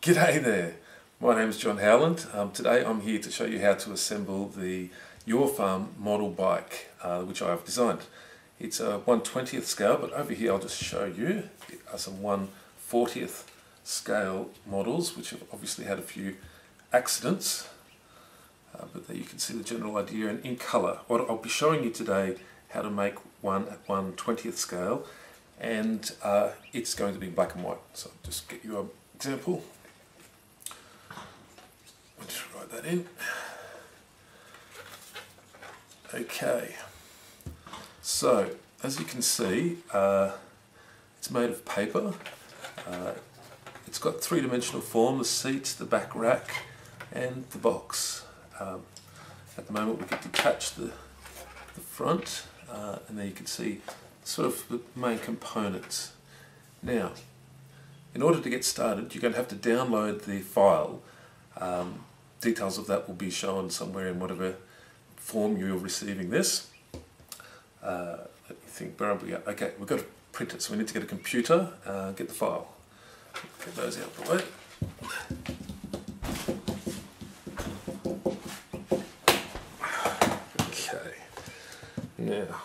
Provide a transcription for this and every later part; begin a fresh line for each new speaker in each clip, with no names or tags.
G'day there, my name is John Howland. Today I'm here to show you how to assemble the Your Farm model bike which I have designed. It's a 1/20th scale, but over here I'll just show you some 1/40th scale models which have obviously had a few accidents, but there you can see the general idea and in colour. What I'll be showing you today how to make one at 1/20th scale, and it's going to be black and white. So I'll just get you an example. I'll just write that in. Okay, so as you can see, it's made of paper. It's got three-dimensional form: the seats, the back rack, and the box. At the moment, we can detach the front, and there you can see sort of the main components. Now, in order to get started, you're going to have to download the file. Details of that will be shown somewhere in whatever form you're receiving this. Let me think, where are we at? Okay, we've got to print it, so we need to get a computer, get the file. Get those out of the way. Okay, now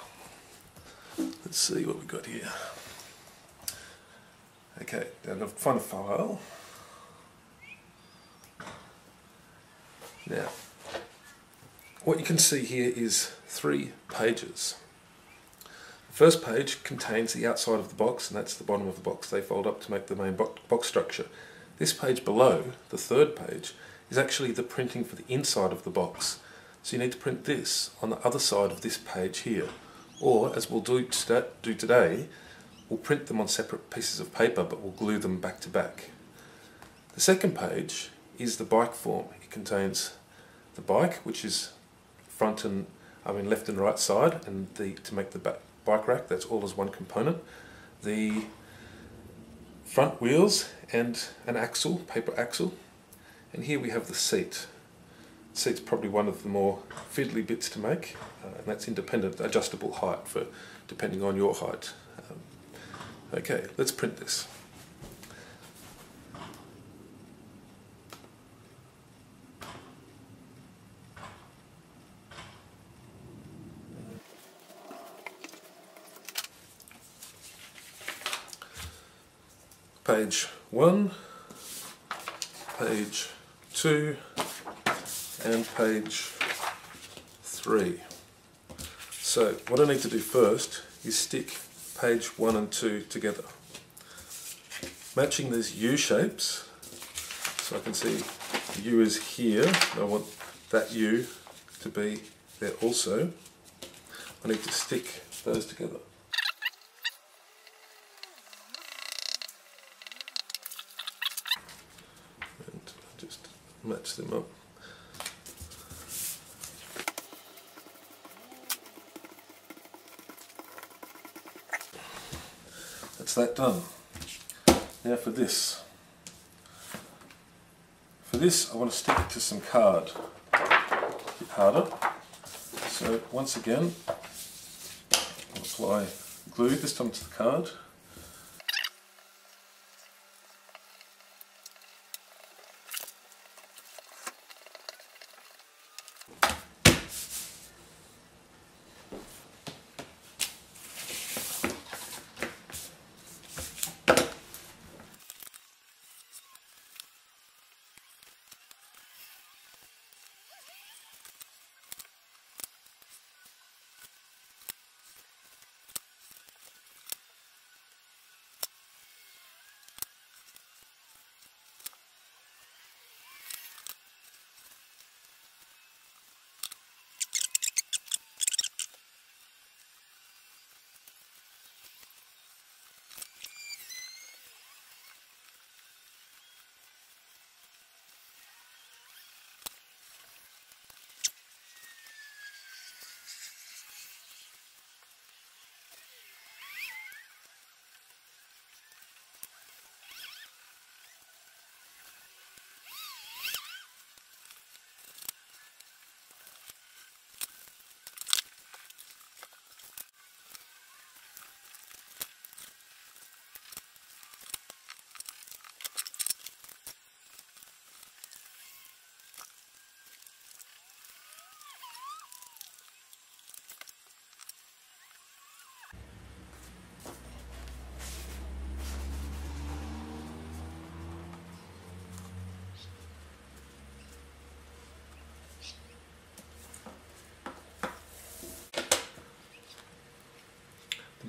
let's see what we've got here. Okay, now I've got to find a file. Now, what you can see here is 3 pages. The first page contains the outside of the box, and that's the bottom of the box. They fold up to make the main box structure. This page below, the third page, is actually the printing for the inside of the box. So you need to print this on the other side of this page here. Or, as we'll do today, we'll print them on separate pieces of paper, but we'll glue them back to back. The second page is the bike form. It contains the bike, which is left and right side, and to make the bike rack, that's all as one component. The front wheels and an axle, paper axle, and here we have the seat. The seat's probably one of the more fiddly bits to make, and that's independent, adjustable height for depending on your height. Okay, let's print this. Page 1, page 2, and page 3. So what I need to do first is stick page 1 and 2 together. Matching these U shapes, so I can see the U is here, and I want that U to be there also. I need to stick those together. Just match them up. That's that done. Now for this. For this I want to stick it to some card. A bit harder. So once again, I'll apply glue, this time to the card.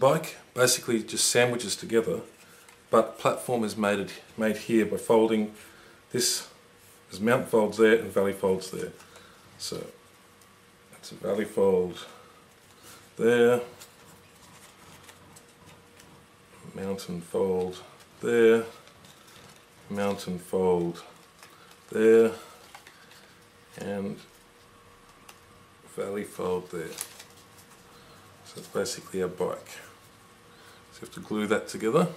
bike basically just sandwiches together, but platform is made here by folding this. There's mount folds there and valley folds there. So that's a valley fold there, mountain fold there, mountain fold there, and valley fold there. So it's basically a bike. So you have to glue that together.